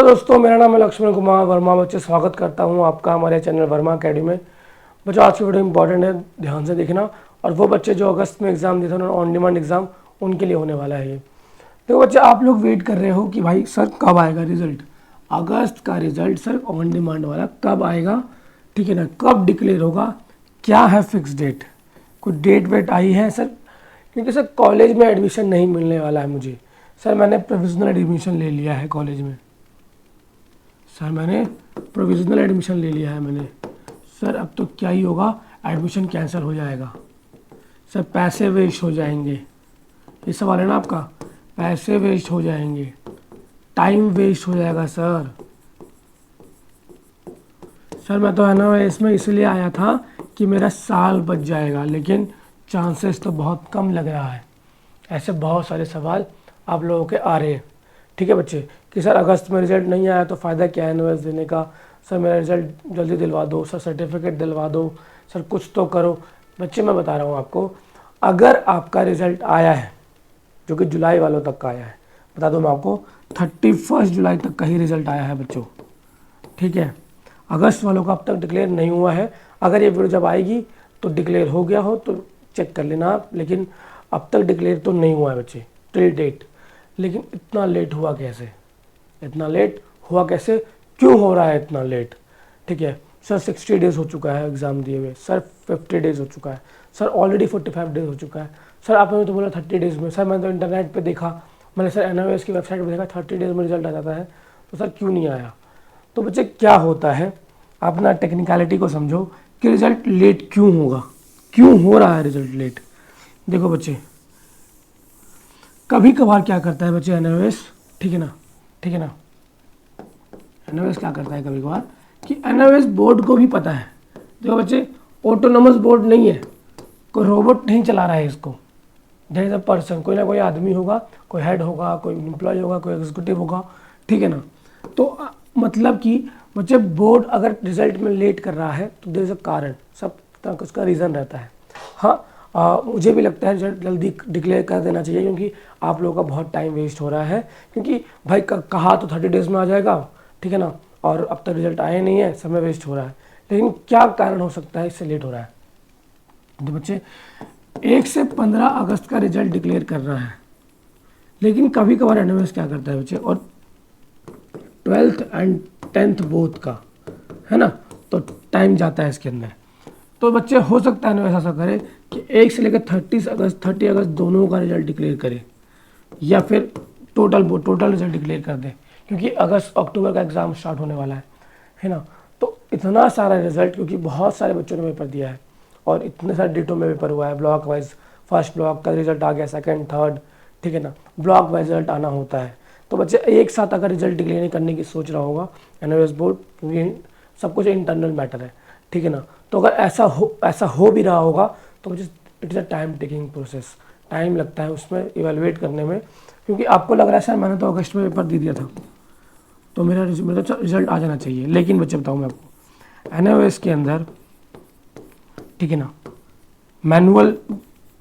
दोस्तों, मेरा नाम है लक्ष्मण कुमार वर्मा। बच्चे, स्वागत करता हूं आपका हमारे चैनल वर्मा अकेडमी में। बच्चों, आज की वीडियो इंपॉर्टेंट है, ध्यान से देखना। और वो बच्चे जो अगस्त में एग्जाम दिए थे उन्होंने ऑन डिमांड एग्जाम, उनके लिए होने वाला है ये। देखो बच्चे, आप लोग वेट कर रहे हो कि भाई सर कब आएगा रिजल्ट, अगस्त का रिजल्ट सर ऑन डिमांड वाला कब आएगा, ठीक है ना, कब डिक्लेयर होगा, क्या है फिक्स डेट, कोई डेट वेट आई है सर? क्योंकि सर कॉलेज में एडमिशन नहीं मिलने वाला है मुझे। सर मैंने प्रोविजनल एडमिशन ले लिया है कॉलेज में। सर मैंने प्रोविजनल एडमिशन ले लिया है मैंने। सर अब तो क्या ही होगा, एडमिशन कैंसिल हो जाएगा। सर पैसे वेस्ट हो जाएंगे, ये सवाल है ना आपका। पैसे वेस्ट हो जाएंगे, टाइम वेस्ट हो जाएगा सर। सर मैं तो है ना इसमें इसलिए आया था कि मेरा साल बच जाएगा, लेकिन चांसेस तो बहुत कम लग रहा है। ऐसे बहुत सारे सवाल आप लोगों के आ रहे हैं, ठीक है बच्चे, कि सर अगस्त में रिजल्ट नहीं आया तो फ़ायदा क्या है एनओएस देने का। सर मेरा रिजल्ट जल्दी दिलवा दो, सर सर्टिफिकेट दिलवा दो, सर कुछ तो करो। बच्चे मैं बता रहा हूँ आपको, अगर आपका रिज़ल्ट आया है जो कि जुलाई वालों तक का आया है, बता दूँ मैं आपको 31 जुलाई तक का ही रिज़ल्ट आया है बच्चों, ठीक है। अगस्त वालों का अब तक डिक्लेयर नहीं हुआ है। अगर ये वीडियो जब आएगी तो डिक्लेयर हो गया हो तो चेक कर लेना आप, लेकिन अब तक डिक्लेयर तो नहीं हुआ है बच्चे टिल डेट। लेकिन इतना लेट हुआ कैसे, इतना लेट हुआ कैसे, क्यों हो रहा है इतना लेट, ठीक है। सर 60 डेज़ हो चुका है एग्ज़ाम दिए हुए, सर 50 डेज़ हो चुका है, सर ऑलरेडी 45 डेज़ हो चुका है। सर आपने तो बोला 30 डेज़ में। सर मैंने तो इंटरनेट पे देखा, मैंने सर एनओएस की वेबसाइट पे देखा 30 डेज़ में रिजल्ट आ जाता है, तो सर क्यों नहीं आया? तो बच्चे क्या होता है, अपना टेक्निकलिटी को समझो कि रिज़ल्ट लेट क्यों होगा, क्यों हो रहा है रिज़ल्ट लेट। देखो बच्चे, कभी कभार क्या करता है बच्चे एनओएस, ठीक है ना, ठीक है ना, एनओएस क्या करता है कभी कभार कि एनओएस बोर्ड को भी पता है। देखो बच्चे, ऑटोनोमस बोर्ड नहीं है, कोई रोबोट नहीं चला रहा है इसको। देयर इज अ पर्सन, कोई ना कोई आदमी होगा, कोई हेड होगा, कोई एम्प्लॉय होगा, कोई एग्जीक्यूटिव होगा, ठीक है ना। तो मतलब कि बच्चे बोर्ड अगर रिजल्ट में लेट कर रहा है तो देयर इज अ कारण, सब तरह का उसका रीज़न रहता है। हाँ, मुझे भी लगता है रिजल्ट जल्दी डिक्लेयर कर देना चाहिए, क्योंकि आप लोगों का बहुत टाइम वेस्ट हो रहा है। क्योंकि भाई कहा तो 30 डेज़ में आ जाएगा, ठीक है ना, और अब तक रिजल्ट आया नहीं है, समय वेस्ट हो रहा है। लेकिन क्या कारण हो सकता है इससे लेट हो रहा है? तो बच्चे 1 से 15 अगस्त का रिजल्ट डिक्लेयर कर रहा है, लेकिन कभी कभार एनओएस क्या करता है बच्चे, और 12th एंड 10th बोथ का, है ना, तो टाइम जाता है इसके अंदर। तो बच्चे हो सकता है एनओएस ऐसा करे कि 1 से लेकर 30 अगस्त दोनों का रिजल्ट डिक्लेयर करे, या फिर टोटल रिजल्ट डिक्लेयर कर दे, क्योंकि अगस्त अक्टूबर का एग्ज़ाम स्टार्ट होने वाला है ना। तो इतना सारा रिजल्ट, क्योंकि बहुत सारे बच्चों ने पेपर दिया है और इतने सारे डेटों में पेपर हुआ है, ब्लॉक वाइज फर्स्ट ब्लॉक का रिजल्ट आ गया, सेकंड थर्ड, ठीक है ना, ब्लॉक वाइज रिजल्ट आना होता है। तो बच्चे एक साथ अगर रिजल्ट डिक्लेयर करने की सोच रहा होगा एनओएस बोर्ड, क्योंकि सब कुछ इंटरनल मैटर है, ठीक है ना, तो अगर ऐसा हो भी रहा होगा तो मुझे it is a time taking process, time लगता है उसमें इवेलुएट करने में। क्योंकि आपको लग रहा है सर मैंने तो अगस्त में पेपर दे दिया था तो मेरा तो रिजल्ट आ जाना चाहिए, लेकिन बच्चे बताऊँ मैं आपको, एनओएस के अंदर, ठीक है ना, मैनुअल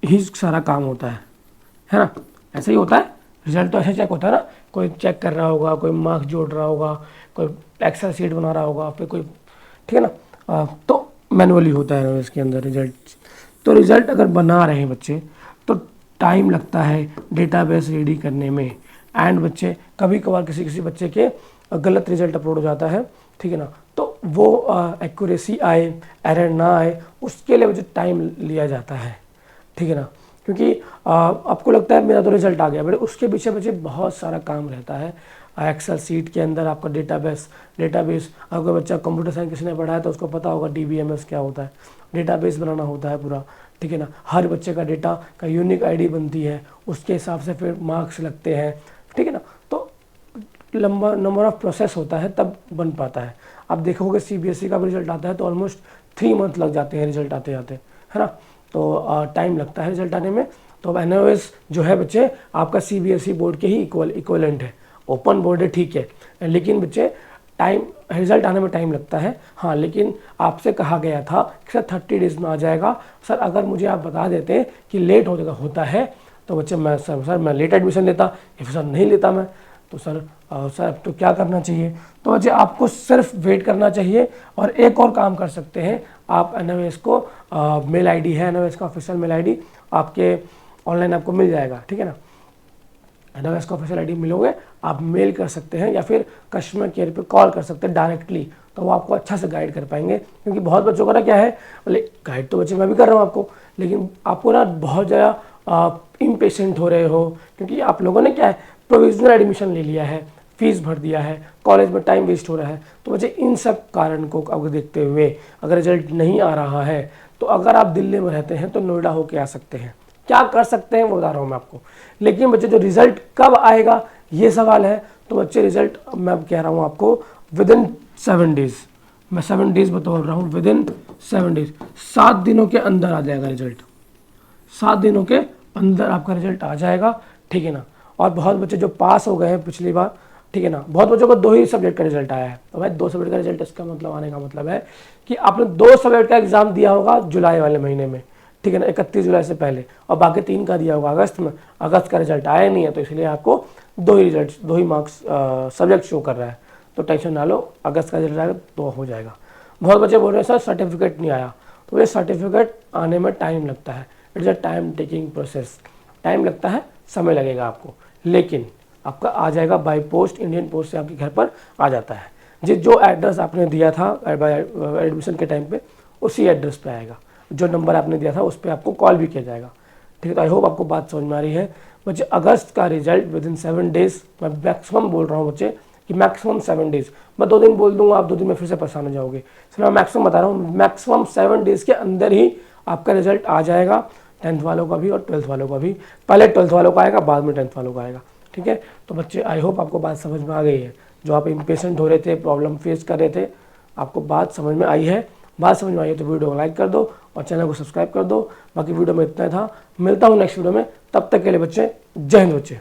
ही सारा काम होता है ना, ऐसा ही होता है। रिजल्ट तो ऐसे चेक होता है ना, कोई चेक कर रहा होगा, कोई मार्क्स जोड़ रहा होगा, कोई एक्सेल शीट बना रहा होगा, फिर कोई, ठीक है ना, तो मैनुअली होता है इसके अंदर रिजल्ट। तो रिजल्ट अगर बना रहे हैं बच्चे तो टाइम लगता है डेटाबेस रेडी करने में। एंड बच्चे कभी कभार किसी बच्चे के गलत रिजल्ट अपलोड हो जाता है, ठीक है ना, तो वो एक्यूरेसी आए, एरर ना आए, उसके लिए मुझे टाइम लिया जाता है, ठीक है ना। क्योंकि आपको लगता है मेरा तो रिजल्ट आ गया, बट उसके पीछे मुझे बहुत सारा काम रहता है। एक्सेल सीट के अंदर आपका डेटाबेस अगर बच्चा कंप्यूटर साइंस किसी ने पढ़ा है तो उसको पता होगा डीबीएमएस क्या होता है, डेटाबेस बनाना होता है पूरा, ठीक है ना। हर बच्चे का डेटा का यूनिक आईडी बनती है, उसके हिसाब से फिर मार्क्स लगते हैं, ठीक है ना। तो लंबा नंबर ऑफ प्रोसेस होता है तब बन पाता है। आप देखोगे सीबीएसई का भी रिजल्ट आता है तो ऑलमोस्ट 3 मंथ लग जाते हैं रिजल्ट आते आते, है ना, तो टाइम लगता है रिजल्ट आने में। तो अब एनओएस जो है बच्चे आपका सीबीएसई बोर्ड के ही इक्वलेंट है, ओपन बोर्ड है, ठीक है, लेकिन बच्चे टाइम रिजल्ट आने में टाइम लगता है। हाँ, लेकिन आपसे कहा गया था कि सर 30 डेज़ में आ जाएगा। सर अगर मुझे आप बता देते कि लेट होता है तो बच्चे मैं सर मैं लेट एडमिशन लेता, या फिर सर नहीं लेता मैं, तो सर अब तो क्या करना चाहिए? तो बच्चे आपको सिर्फ वेट करना चाहिए और एक और काम कर सकते हैं। आप NOS को मेल आईडी है, NOS का ऑफिशियल मेल आईडी आपके ऑनलाइन आपको मिल जाएगा, ठीक है ना। NOS का ऑफिशियल आईडी मिलोगे, आप मेल कर सकते हैं या फिर कस्टमर केयर पे कॉल कर सकते हैं डायरेक्टली, तो वो आपको अच्छा से गाइड कर पाएंगे। क्योंकि बहुत बच्चों का ना क्या है, बोले गाइड तो बच्चे मैं भी कर रहा हूँ आपको, लेकिन आपको ना बहुत ज़्यादा इम्पेशेंट हो रहे हो, क्योंकि आप लोगों ने क्या है, प्रोविजनल एडमिशन ले लिया है, फीस भर दिया है, कॉलेज में टाइम वेस्ट हो रहा है। तो बच्चे इन सब कारण को अगर देखते हुए अगर रिजल्ट नहीं आ रहा है, तो अगर आप दिल्ली में रहते हैं तो नोएडा होके आ सकते हैं। क्या कर सकते हैं वो बता रहा हूँ मैं आपको। लेकिन बच्चे जो रिजल्ट कब आएगा ये सवाल है। तो बच्चे रिजल्ट मैं कह रहा हूँ आपको विदिन 7 डेज, मैं 7 डेज बता रहा हूँ, विदिन 7 डेज, 7 दिनों के अंदर आ जाएगा रिजल्ट। 7 दिनों के अंदर आपका रिजल्ट आ जाएगा, ठीक है ना। और बहुत बच्चे जो पास हो गए हैं पिछली बार, ठीक है ना, बहुत बच्चों को 2 ही सब्जेक्ट का रिजल्ट आया है। तो भाई 2 सब्जेक्ट का रिजल्ट, इसका मतलब आने का मतलब है कि आपने 2 सब्जेक्ट का एग्जाम दिया होगा जुलाई वाले महीने में, ठीक है ना, 31 जुलाई से पहले, और बाकी 3 का दिया होगा अगस्त में। अगस्त का रिजल्ट आया नहीं है, तो इसलिए आपको 2 ही रिजल्ट, 2 ही मार्क्स सब्जेक्ट शो कर रहा है। तो टेंशन ना लो, अगस्त का रिजल्ट आएगा तो हो जाएगा। बहुत बच्चे बोल रहे हैं सर सर्टिफिकेट नहीं आया, तो ये सर्टिफिकेट आने में टाइम लगता है, it's a time taking process, time लगता है, समय लगेगा आपको, लेकिन आपका आ जाएगा बाय पोस्ट, इंडियन पोस्ट से आपके घर पर आ जाता है। जो एड्रेस आपने दिया था एडमिशन के टाइम पे, उसी एड्रेस पे आएगा, जो नंबर आपने दिया था उस पर आपको कॉल भी किया जाएगा, ठीक है। तो आई होप आपको बात समझ में आ रही है बच्चे। अगस्त का रिजल्ट विदिन 7 डेज, मैं मैक्सिमम बोल रहा हूँ बच्चे कि मैक्सिमम 7 डेज, मैं 2 दिन बोल दूंगा, आप 2 दिन में फिर से परेशान हो जाओगे, इसलिए मैं मैक्सिमम बता रहा हूँ, मैक्सिमम 7 डेज के अंदर ही आपका रिजल्ट आ जाएगा। 10th वालों का भी और 12th वालों का भी, पहले 12th वालों का आएगा, बाद में 10th वालों का आएगा, ठीक है। तो बच्चे आई होप आपको बात समझ में आ गई है। जो आप इम्पेशेंट हो रहे थे, प्रॉब्लम फेस कर रहे थे, आपको बात समझ में आई है। बात समझ में आई है तो वीडियो को लाइक कर दो और चैनल को सब्सक्राइब कर दो। बाकी वीडियो में इतना था, मिलता हूँ नेक्स्ट वीडियो में, तब तक के लिए बच्चे जय हिंद बच्चे।